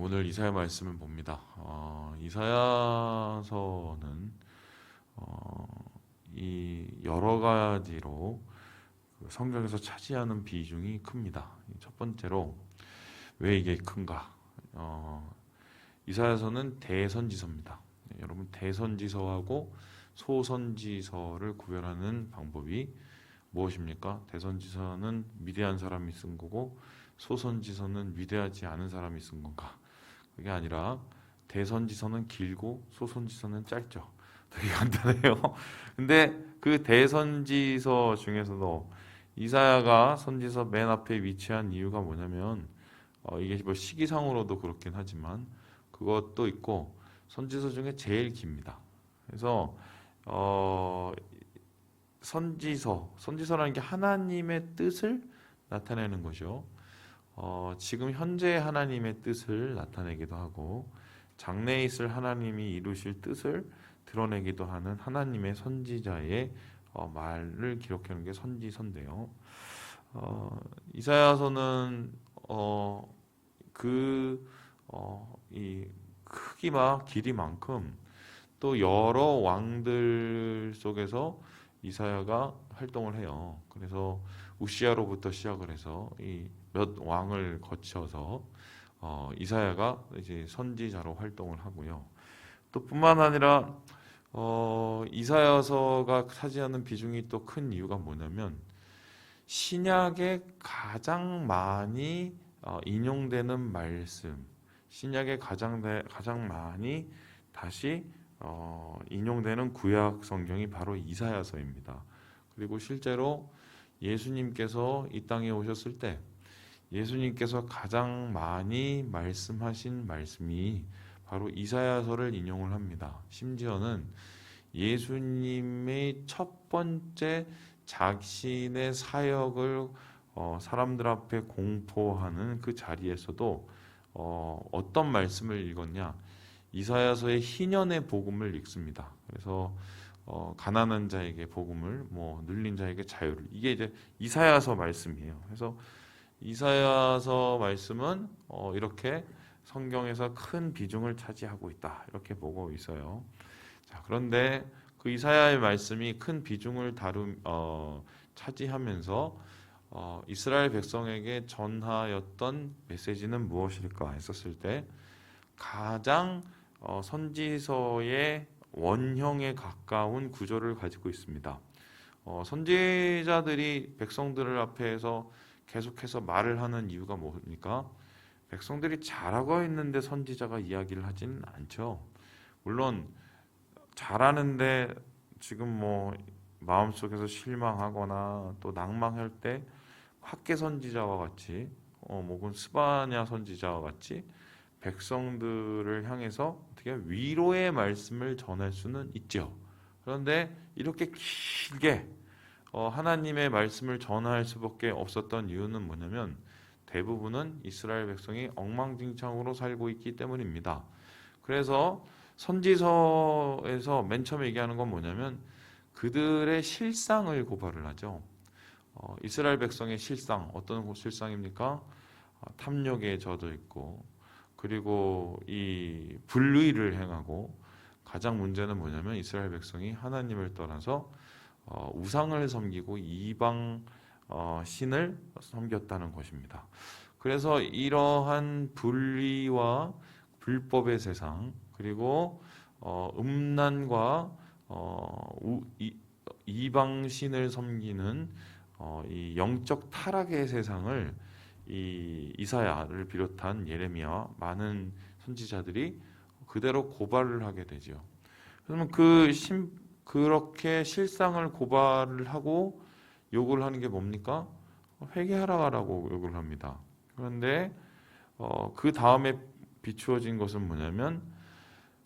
오늘 이사야 말씀을 봅니다. 이사야서는 이 여러 가지로 그 성경에서 차지하는 비중이 큽니다. 첫 번째로 왜 이게 큰가? 이사야서는 대선지서입니다. 네, 여러분 대선지서하고 소선지서를 구별하는 방법이 무엇입니까? 대선지서는 위대한 사람이 쓴 거고 소선지서는 위대하지 않은 사람이 쓴 건가? 그게 아니라 대선지서는 길고 소선지서는 짧죠. 되게 간단해요. 근데 그 대선지서 중에서도 이사야가 선지서 맨 앞에 위치한 이유가 뭐냐면 이게 뭐 시기상으로도 그렇긴 하지만 그것도 있고 선지서 중에 제일 깁니다. 그래서 어, 선지서라는 게 하나님의 뜻을 나타내는 거죠. 지금 현재 하나님의 뜻을 나타내기도 하고 장래에 있을 하나님이 이루실 뜻을 드러내기도 하는 하나님의 선지자의 말을 기록하는 게 선지서인데요. 이사야서는 이 크기와 길이만큼 또 여러 왕들 속에서 이사야가 활동을 해요. 그래서 우시야로부터 시작을 해서 이 몇 왕을 거쳐서 이사야가 이제 선지자로 활동을 하고요. 또 뿐만 아니라 이사야서가 차지하는 비중이 또 큰 이유가 뭐냐면 신약에 가장 많이 인용되는 말씀, 신약에 가장 많이 다시 인용되는 구약 성경이 바로 이사야서입니다. 그리고 실제로 예수님께서 이 땅에 오셨을 때 예수님께서 가장 많이 말씀하신 말씀이 바로 이사야서를 인용을 합니다. 심지어는 예수님의 첫 번째 자신의 사역을 사람들 앞에 공포하는 그 자리에서도 어떤 말씀을 읽었냐? 이사야서의 희년의 복음을 읽습니다. 그래서 가난한 자에게 복음을, 눌린 자에게 자유를, 이게 이제 이사야서 말씀이에요. 그래서 이사야서 말씀은 이렇게 성경에서 큰 비중을 차지하고 있다, 이렇게 보고 있어요. 자, 그런데 그 이사야의 말씀이 큰 비중을 차지하면서 이스라엘 백성에게 전하였던 메시지는 무엇일까 했었을 때 가장 선지서의 원형에 가까운 구조를 가지고 있습니다. 선지자들이 백성들을 앞에서 계속해서 말을 하는 이유가 뭡니까? 백성들이 잘하고 있는데 선지자가 이야기를 하지는 않죠. 물론 잘하는데 지금 마음속에서 실망하거나 또 낭망할 때 학개 선지자와 같이 혹은 스바냐 선지자와 같이 백성들을 향해서 어떻게 위로의 말씀을 전할 수는 있죠. 그런데 이렇게 길게 하나님의 말씀을 전할 수밖에 없었던 이유는 뭐냐면 대부분은 이스라엘 백성이 엉망진창으로 살고 있기 때문입니다. 그래서 선지서에서 맨 처음에 얘기하는 건 뭐냐면 그들의 실상을 고발을 하죠. 이스라엘 백성의 실상, 어떤 실상입니까? 탐욕에 젖어 있고, 그리고 이 불의를 행하고, 가장 문제는 뭐냐면 이스라엘 백성이 하나님을 떠나서 우상을 섬기고 이방 신을 섬겼다는 것입니다. 그래서 이러한 불의와 불법의 세상, 그리고 음란과 이방 신을 섬기는 이 영적 타락의 세상을 이 이사야를 비롯한 예레미야와 많은 선지자들이 그대로 고발을 하게 되죠. 그러면 그렇게 실상을 고발을 하고 욕을 하는 게 뭡니까? 회개하라고 욕을 합니다. 그런데 그 다음에 비추어진 것은 뭐냐면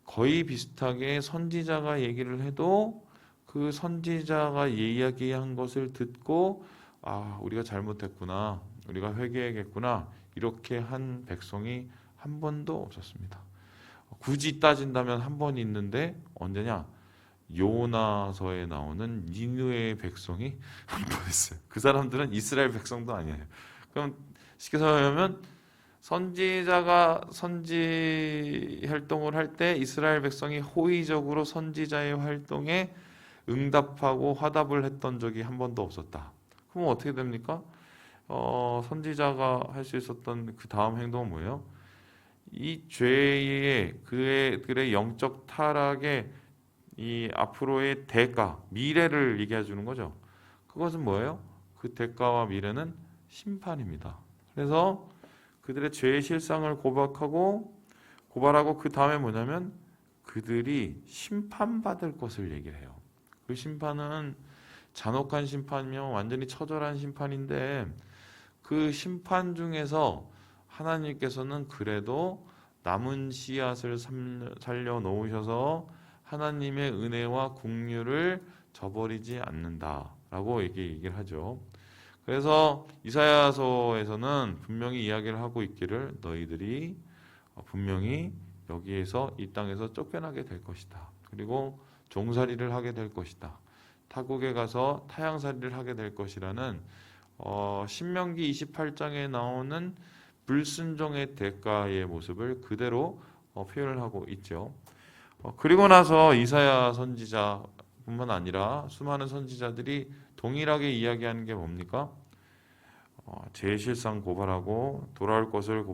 거의 비슷하게 선지자가 얘기를 해도 그 선지자가 이야기한 것을 듣고 우리가 잘못했구나, 우리가 회개해야겠구나, 이렇게 한 백성이 한 번도 없었습니다. 굳이 따진다면 한 번 있는데 언제냐? 요나서에 나오는 니느웨의 백성이 한 번 있어요. 그 사람들은 이스라엘 백성도 아니에요. 그럼 쉽게 설명하면 선지자가 선지 활동을 할 때 이스라엘 백성이 호의적으로 선지자의 활동에 응답하고 화답을 했던 적이 한 번도 없었다. 그럼 어떻게 됩니까? 선지자가 할 수 있었던 그 다음 행동은 뭐예요? 이 죄의 그들의 영적 타락의 이 앞으로의 대가, 미래를 얘기해 주는 거죠. 그것은 뭐예요? 그 대가와 미래는 심판입니다. 그래서 그들의 죄의 실상을 고발하고 그 다음에 뭐냐면 그들이 심판받을 것을 얘기를 해요. 그 심판은 잔혹한 심판이며 완전히 처절한 심판인데 그 심판 중에서 하나님께서는 그래도 남은 씨앗을 살려 놓으셔서 하나님의 은혜와 긍휼을 저버리지 않는다라고 얘기를 하죠. 그래서 이사야서에서는 분명히 이야기를 하고 있기를 너희들이 분명히 여기에서 이 땅에서 쫓겨나게 될 것이다. 그리고 종살이를 하게 될 것이다. 타국에 가서 타향살이를 하게 될 것이라는 신명기 28장에 나오는 불순종의 대가의 모습을 그대로 표현을 하고 있죠. 그리고 나서 이사야 선지자뿐만 아니라 수많은 선지자들이 동일하게 이야기하는 게 뭡니까? 죄의 실상 고발하고 돌아올 것을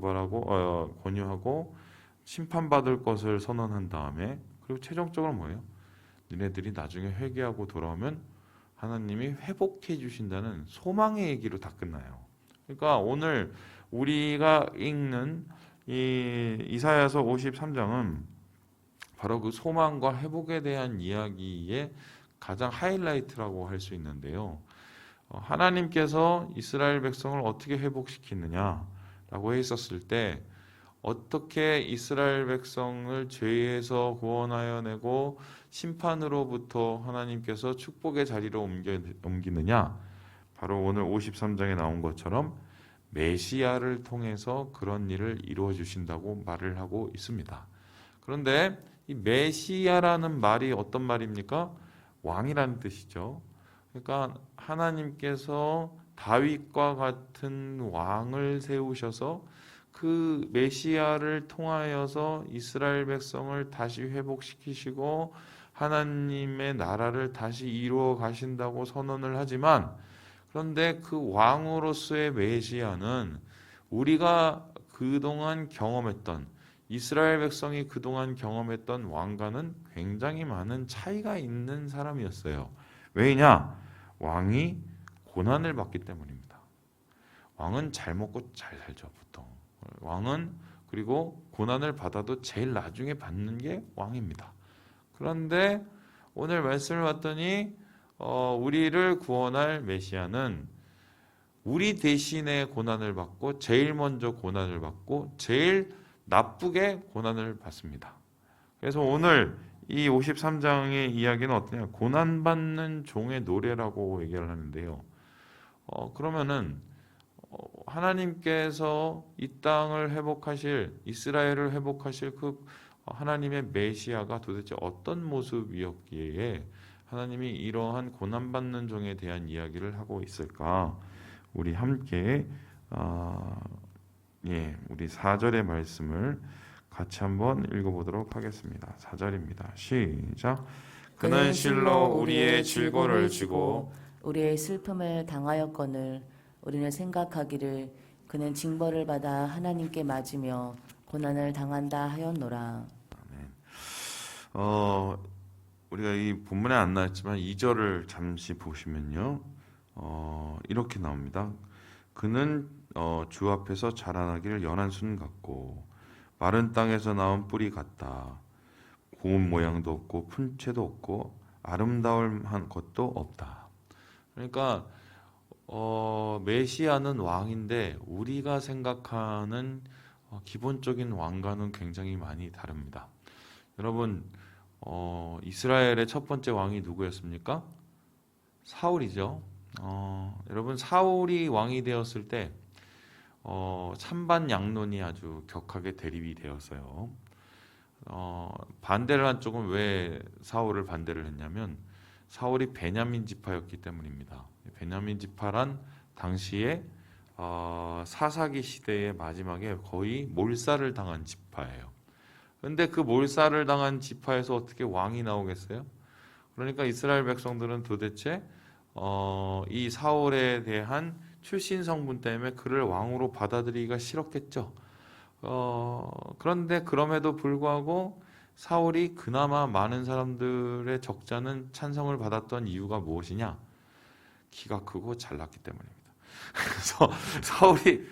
권유하고 심판받을 것을 선언한 다음에 그리고 최종적으로 뭐예요? 너네들이 나중에 회개하고 돌아오면 하나님이 회복해 주신다는 소망의 얘기로 다 끝나요. 그러니까 오늘 우리가 읽는 이 이사야서 53장은 바로 그 소망과 회복에 대한 이야기의 가장 하이라이트라고 할 수 있는데요. 하나님께서 이스라엘 백성을 어떻게 회복시키느냐라고 했었을 때 어떻게 이스라엘 백성을 죄에서 구원하여 내고 심판으로부터 하나님께서 축복의 자리로 옮기느냐? 바로 오늘 53장에 나온 것처럼 메시아를 통해서 그런 일을 이루어 주신다고 말을 하고 있습니다. 그런데 이 메시아라는 말이 어떤 말입니까? 왕이라는 뜻이죠. 그러니까 하나님께서 다윗과 같은 왕을 세우셔서 그 메시아를 통하여서 이스라엘 백성을 다시 회복시키시고 하나님의 나라를 다시 이루어 가신다고 선언을 하지만 그런데 그 왕으로서의 메시아는 우리가 그동안 경험했던 이스라엘 백성이 그동안 경험했던 왕과는 굉장히 많은 차이가 있는 사람이었어요. 왜냐? 왕이 고난을 받기 때문입니다. 왕은 잘 먹고 잘 살죠, 보통. 왕은 그리고 고난을 받아도 제일 나중에 받는 게 왕입니다. 그런데 오늘 말씀을 봤더니 우리를 구원할 메시아는 우리 대신에 고난을 받고 제일 먼저 고난을 받고 제일 나쁘게 고난을 받습니다. 그래서 오늘 이 53장의 이야기는 어떠냐? 고난받는 종의 노래라고 얘기를 하는데요. 그러면은 하나님께서 이 땅을 회복하실 이스라엘을 회복하실 그 하나님의 메시아가 도대체 어떤 모습이었기에 하나님이 이러한 고난받는 종에 대한 이야기를 하고 있을까? 우리 함께 우리 4절의 말씀을 같이 한번 읽어보도록 하겠습니다. 4절입니다. 시작. 그는 실로 우리의 질고를 지고 우리의 슬픔을 당하였거늘 우리는 생각하기를 그는 징벌을 받아 하나님께 맞으며 고난을 당한다 하였노라. 우리가 이 본문에 안 나왔지만 2절을 잠시 보시면요. 이렇게 나옵니다. 그는 주 앞에서 자라나기를 연한 순 같고 마른 땅에서 나온 뿌리 같다. 고운 모양도 없고 품체도 없고 아름다울 한 것도 없다. 그러니까 메시아는 왕인데 우리가 생각하는 기본적인 왕과는 굉장히 많이 다릅니다. 여러분 이스라엘의 첫 번째 왕이 누구였습니까? 사울이죠. 여러분 사울이 왕이 되었을 때 찬반 양론이 아주 격하게 대립이 되었어요. 반대를 한 쪽은 왜 사울을 반대를 했냐면 사울이 베냐민 지파였기 때문입니다. 베냐민 지파란 당시에 사사기 시대의 마지막에 거의 몰살을 당한 지파예요. 근데 그 몰살을 당한 지파에서 어떻게 왕이 나오겠어요? 그러니까 이스라엘 백성들은 도대체 이 사울에 대한 출신 성분 때문에 그를 왕으로 받아들이기가 싫었겠죠. 그런데 그럼에도 불구하고 사울이 그나마 많은 사람들의 적잖은 찬성을 받았던 이유가 무엇이냐? 키가 크고 잘났기 때문입니다. 그래서 사울이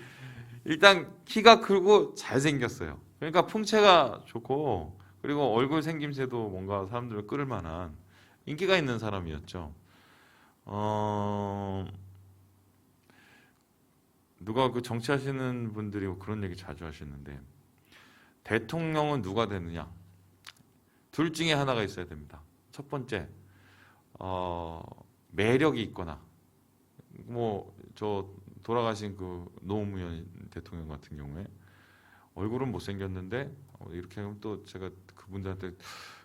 일단 키가 크고 잘생겼어요. 그러니까 풍채가 좋고 그리고 얼굴 생김새도 뭔가 사람들을 끌을 만한 인기가 있는 사람이었죠. 누가 그 정치하시는 분들이 그런 얘기 자주 하시는데 대통령은 누가 되느냐? 둘 중에 하나가 있어야 됩니다. 첫 번째, 매력이 있거나 뭐 저 돌아가신 그 노무현 대통령 같은 경우에 얼굴은 못생겼는데 이렇게 하면 또 제가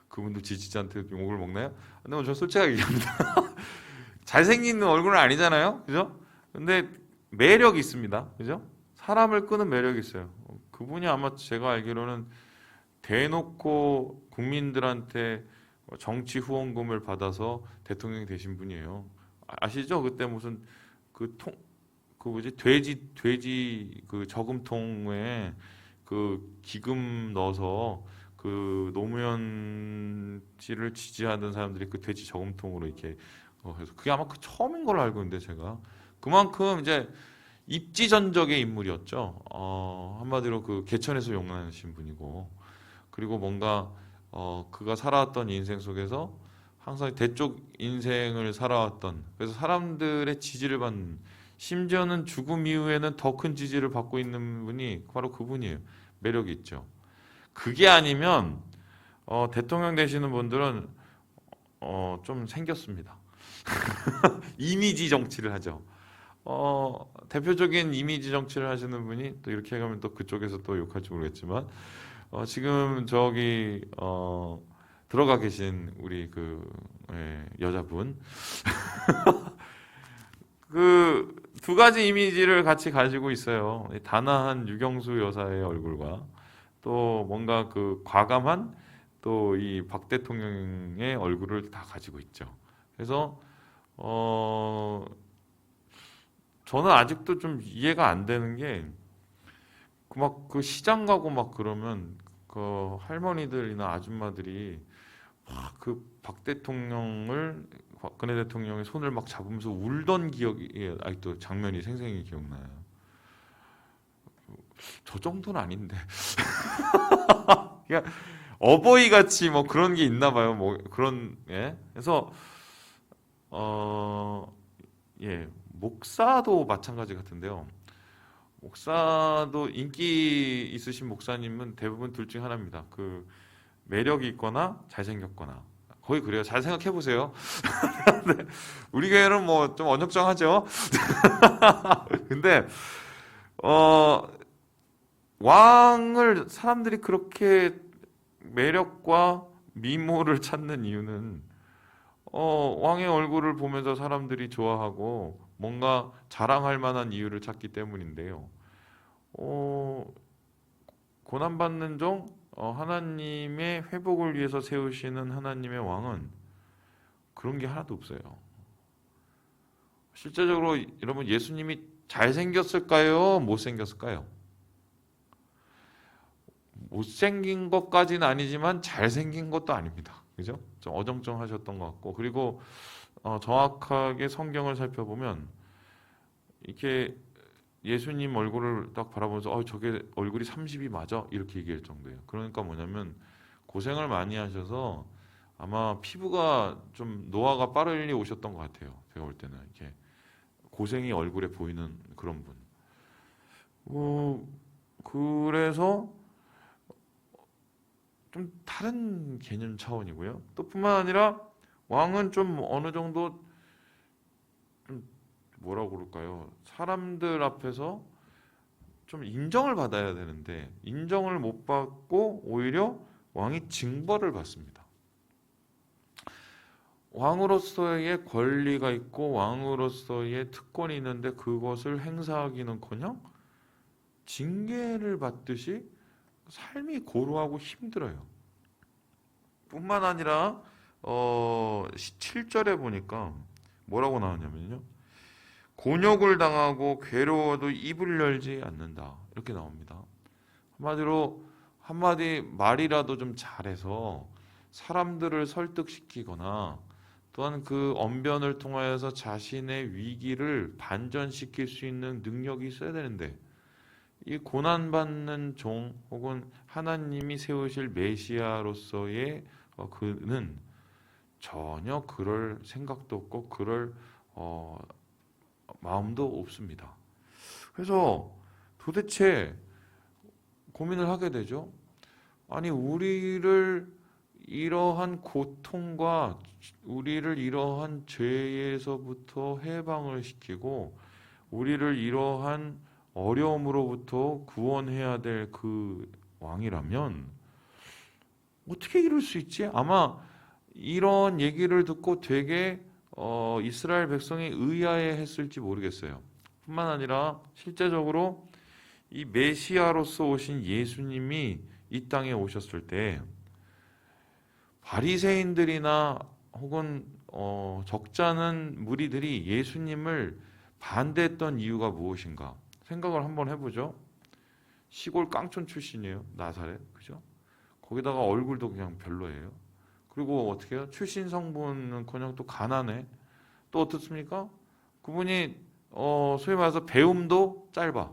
그분들 지지자한테 욕을 먹나요? 근데 뭐 저 솔직하게 얘기합니다. 잘생긴 얼굴은 아니잖아요, 그죠? 근데 매력이 있습니다, 그죠? 사람을 끄는 매력이 있어요. 그분이 아마 제가 알기로는 대놓고 국민들한테 정치 후원금을 받아서 대통령이 되신 분이에요. 아시죠? 그때 무슨 그 뭐지 돼지 그 저금통에 그 기금 넣어서 그 노무현 씨를 지지하던 사람들이 그 돼지 저금통으로 이렇게 해서 그게 아마 그 처음인 걸로 알고 있는데 제가 그만큼 이제 입지전적의 인물이었죠. 한마디로 그 개천에서 용나신 분이고 그리고 뭔가 그가 살아왔던 인생 속에서 항상 대쪽 인생을 살아왔던 그래서 사람들의 지지를 받는 심지어는 죽음 이후에는 더 큰 지지를 받고 있는 분이 바로 그분이에요. 매력이 있죠. 그게 아니면 대통령 되시는 분들은 좀 생겼습니다. 이미지 정치를 하죠. 대표적인 이미지 정치를 하시는 분이 또 이렇게 가면 또 그쪽에서 또 욕할지 모르겠지만 지금 저기 들어가 계신 우리 여자분 그 두 가지 이미지를 같이 가지고 있어요. 단아한 유경수 여사의 얼굴과 또 뭔가 그 과감한 또 이 박 대통령의 얼굴을 다 가지고 있죠. 그래서 저는 아직도 좀 이해가 안 되는 게 그 시장 가고 막 그러면 그 할머니들이나 아줌마들이 막 그 박 대통령을 박근혜 대통령의 손을 막 잡으면서 울던 기억이 아직도 장면이 생생히 기억나요. 저 정도는 아닌데 그냥 어버이 같이 뭐 그런 게 있나 봐요. 뭐 그런 예. 그래서 예 목사도 마찬가지 같은데요. 목사도 인기 있으신 목사님은 대부분 둘 중 하나입니다. 그 매력이 있거나 잘생겼거나 거의 그래요. 잘 생각해 보세요. 우리 교회는 뭐 좀 언역정하죠. 근데 왕을 사람들이 그렇게 매력과 미모를 찾는 이유는 왕의 얼굴을 보면서 사람들이 좋아하고 뭔가 자랑할 만한 이유를 찾기 때문인데요. 고난받는 종 하나님의 회복을 위해서 세우시는 하나님의 왕은 그런 게 하나도 없어요. 실제적으로 여러분 예수님이 잘생겼을까요? 못생겼을까요? 못생긴 것까지는 아니지만 잘생긴 것도 아닙니다. 그죠? 좀 어정쩡하셨던 것 같고 그리고 정확하게 성경을 살펴보면 이렇게 예수님 얼굴을 딱 바라보면서 저게 얼굴이 30이 맞아? 이렇게 얘기할 정도예요. 그러니까 뭐냐면 고생을 많이 하셔서 아마 피부가 좀 노화가 빨리 오셨던 것 같아요. 제가 볼 때는 이렇게 고생이 얼굴에 보이는 그런 분. 그래서 좀 다른 개념 차원이고요. 또 뿐만 아니라 왕은 좀 어느 정도 좀 뭐라고 그럴까요? 사람들 앞에서 좀 인정을 받아야 되는데 인정을 못 받고 오히려 왕이 징벌을 받습니다. 왕으로서의 권리가 있고 왕으로서의 특권이 있는데 그것을 행사하기는커녕 징계를 받듯이 삶이 고루하고 힘들어요. 뿐만 아니라 7절에 보니까 뭐라고 나오냐면요. 곤욕을 당하고 괴로워도 입을 열지 않는다. 이렇게 나옵니다. 한마디로 한마디 말이라도 좀 잘해서 사람들을 설득시키거나 또한 그 언변을 통하여서 자신의 위기를 반전시킬 수 있는 능력이 있어야 되는데 이 고난받는 종 혹은 하나님이 세우실 메시아로서의 그는 전혀 그럴 생각도 없고 그럴 마음도 없습니다. 그래서 도대체 고민을 하게 되죠. 아니 우리를 이러한 고통과 우리를 이러한 죄에서부터 해방을 시키고 우리를 이러한 어려움으로부터 구원해야 될 그 왕이라면 어떻게 이럴 수 있지? 아마 이런 얘기를 듣고 되게 이스라엘 백성이 의아해했을지 모르겠어요. 뿐만 아니라 실제적으로 이 메시아로서 오신 예수님이 이 땅에 오셨을 때 바리새인들이나 혹은 적잖은 무리들이 예수님을 반대했던 이유가 무엇인가 생각을 한번 해보죠. 시골 깡촌 출신이에요. 나사렛. 그죠? 거기다가 얼굴도 그냥 별로예요. 그리고 어떻게 해요? 출신 성분은 그냥 또 가난해. 또 어떻습니까? 그분이 소위 말해서 배움도 짧아.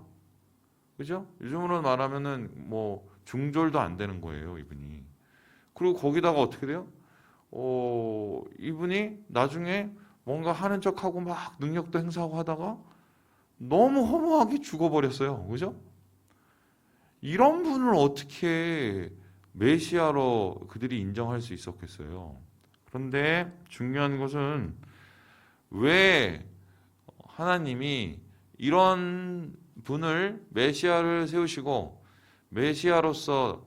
그죠? 요즘으로 말하면은 뭐 중졸도 안 되는 거예요, 이분이. 그리고 거기다가 어떻게 돼요? 이분이 나중에 뭔가 하는 척하고 막 능력도 행사하고 하다가 너무 허무하게 죽어버렸어요. 그죠? 이런 분을 어떻게 메시아로 그들이 인정할 수 있었겠어요? 그런데 중요한 것은 왜 하나님이 이런 분을 메시아를 세우시고 메시아로서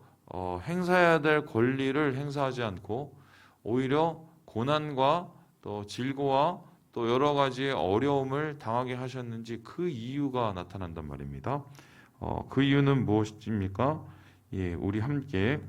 행사해야 될 권리를 행사하지 않고 오히려 고난과 또 질고와 또 여러 가지의 어려움을 당하게 하셨는지 그 이유가 나타난단 말입니다. 그 이유는 무엇입니까? 예, 우리 함께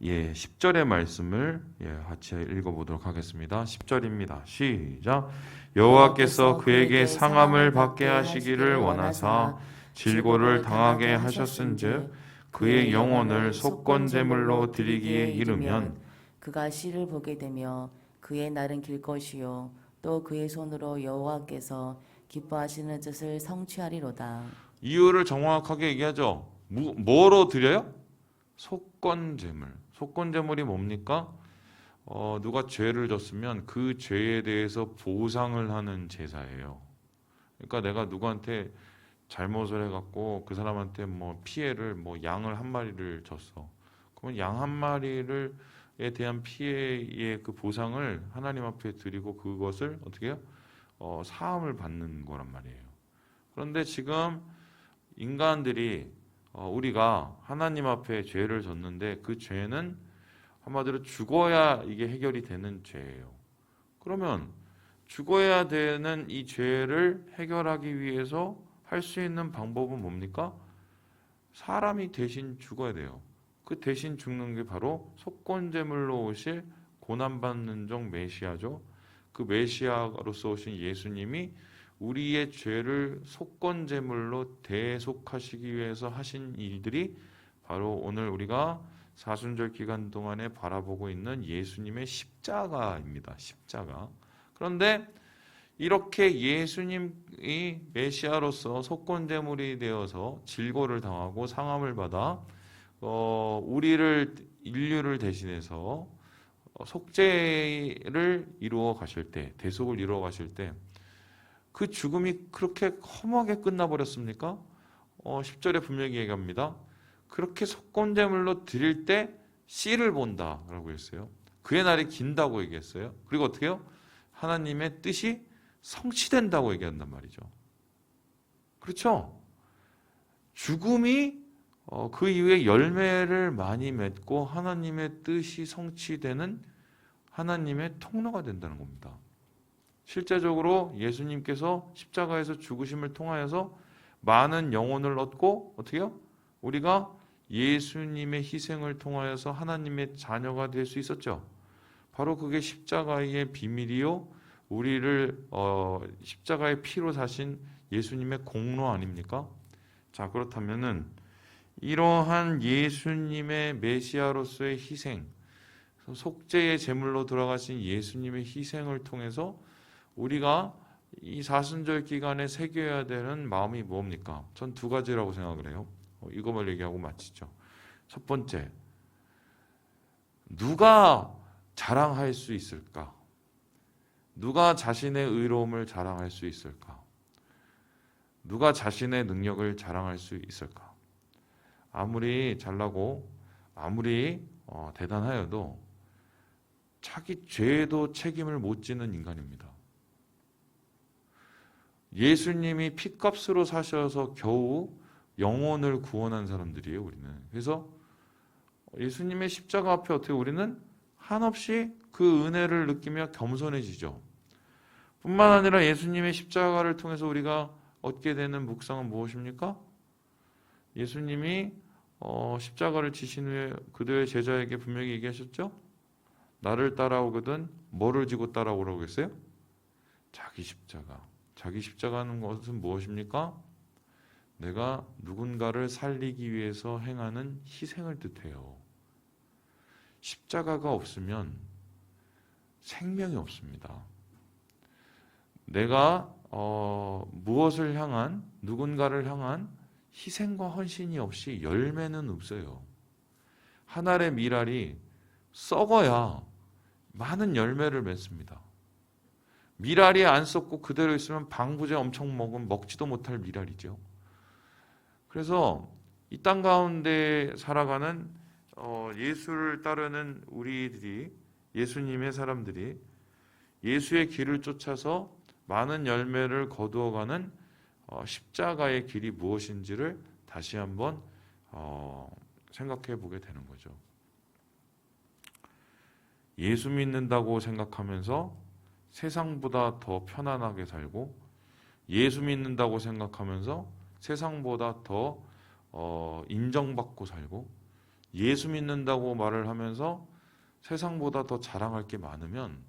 10절의 말씀을 같이 읽어보도록 하겠습니다. 10절입니다. 시작. 여호와께서 그에게 상함을 받게 하시기를 원하사 질고를 당하게 하셨은즉 그의 영혼을 속건제물로 드리기에 이르면 그가 씨를 보게 되며 그의 날은 길 것이요 또 그의 손으로 여호와께서 기뻐하시는 뜻을 성취하리로다. 이유를 정확하게 얘기하죠. 뭐로 드려요? 속건제물. 속건제물이 뭡니까? 누가 죄를 졌으면 그 죄에 대해서 보상을 하는 제사예요. 그러니까 내가 누구한테 잘못을 해갖고 그 사람한테 뭐 피해를 뭐 양을 한 마리를 줬어. 그러면 양 한 마리를 에 대한 피해의 그 보상을 하나님 앞에 드리고 그것을 어떻게 해요? 사함을 받는 거란 말이에요. 그런데 지금 인간들이 우리가 하나님 앞에 죄를 졌는데 그 죄는 한마디로 죽어야 이게 해결이 되는 죄예요. 그러면 죽어야 되는 이 죄를 해결하기 위해서 할 수 있는 방법은 뭡니까? 사람이 대신 죽어야 돼요. 그 대신 죽는 게 바로 속건제물로 오실 고난받는 종 메시아죠. 그 메시아로서 오신 예수님이 우리의 죄를 속건제물로 대속하시기 위해서 하신 일들이 바로 오늘 우리가 사순절 기간 동안에 바라보고 있는 예수님의 십자가입니다. 십자가. 그런데 이렇게 예수님이 메시아로서 속건제물이 되어서 질고를 당하고 상함을 받아 인류를 대신해서 속죄를 이루어 가실 때, 대속을 이루어 가실 때 그 죽음이 그렇게 험하게 끝나버렸습니까? 10절에 분명히 얘기합니다. 그렇게 속건제물로 드릴 때 씨를 본다라고 했어요. 그의 날이 긴다고 얘기했어요. 그리고 어떻게 해요? 하나님의 뜻이 성취된다고 얘기한단 말이죠. 그렇죠? 죽음이 그 이후에 열매를 많이 맺고 하나님의 뜻이 성취되는 하나님의 통로가 된다는 겁니다. 실제적으로 예수님께서 십자가에서 죽으심을 통하여서 많은 영혼을 얻고 어떻게요? 우리가 예수님의 희생을 통하여서 하나님의 자녀가 될 수 있었죠. 바로 그게 십자가의 비밀이요. 우리를 십자가의 피로 사신 예수님의 공로 아닙니까? 자, 그렇다면은 이러한 예수님의 메시아로서의 희생, 속죄의 제물로 돌아가신 예수님의 희생을 통해서 우리가 이 사순절 기간에 새겨야 되는 마음이 뭡니까? 전 두 가지라고 생각을 해요. 이것만 얘기하고 마치죠. 첫 번째, 누가 자랑할 수 있을까? 누가 자신의 의로움을 자랑할 수 있을까? 누가 자신의 능력을 자랑할 수 있을까? 아무리 잘나고 아무리 대단하여도 자기 죄에도 책임을 못 지는 인간입니다. 예수님이 핏값으로 사셔서 겨우 영혼을 구원한 사람들이에요, 우리는. 그래서 예수님의 십자가 앞에 어떻게 우리는 한없이 그 은혜를 느끼며 겸손해지죠. 뿐만 아니라 예수님의 십자가를 통해서 우리가 얻게 되는 묵상은 무엇입니까? 예수님이 십자가를 지신 후에 그들의 제자에게 분명히 얘기하셨죠? 나를 따라오거든 뭐를 지고 따라오라고 했어요? 자기 십자가. 자기 십자가는 것은 무엇입니까? 내가 누군가를 살리기 위해서 행하는 희생을 뜻해요. 십자가가 없으면 생명이 없습니다. 내가 무엇을 향한, 누군가를 향한 희생과 헌신이 없이 열매는 없어요. 한 알의 밀알이 썩어야 많은 열매를 맺습니다. 밀알이 안 썩고 그대로 있으면 방부제 엄청 먹지도 못할 밀알이죠. 그래서 이 땅 가운데 살아가는 예수를 따르는 우리들이, 예수님의 사람들이 예수의 길을 쫓아서 많은 열매를 거두어가는 십자가의 길이 무엇인지를 다시 한번 생각해 보게 되는 거죠. 예수 믿는다고 생각하면서 세상보다 더 편안하게 살고, 예수 믿는다고 생각하면서 세상보다 더 인정받고 살고, 예수 믿는다고 말을 하면서 세상보다 더 자랑할 게 많으면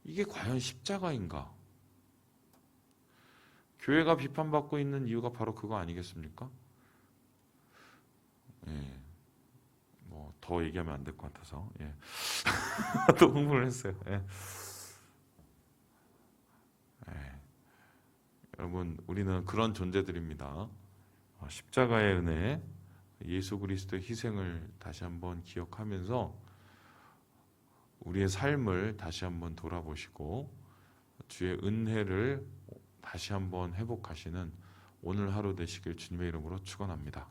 이게 과연 십자가인가? 교회가 비판받고 있는 이유가 바로 그거 아니겠습니까? 예. 더 얘기하면 안 될 것 같아서 예. 또 흥분을 했어요. 예. 예. 여러분, 우리는 그런 존재들입니다. 십자가의 은혜, 예수 그리스도의 희생을 다시 한번 기억하면서 우리의 삶을 다시 한번 돌아보시고 주의 은혜를 다시 한번 회복하시는 오늘 하루 되시길 주님의 이름으로 축원합니다.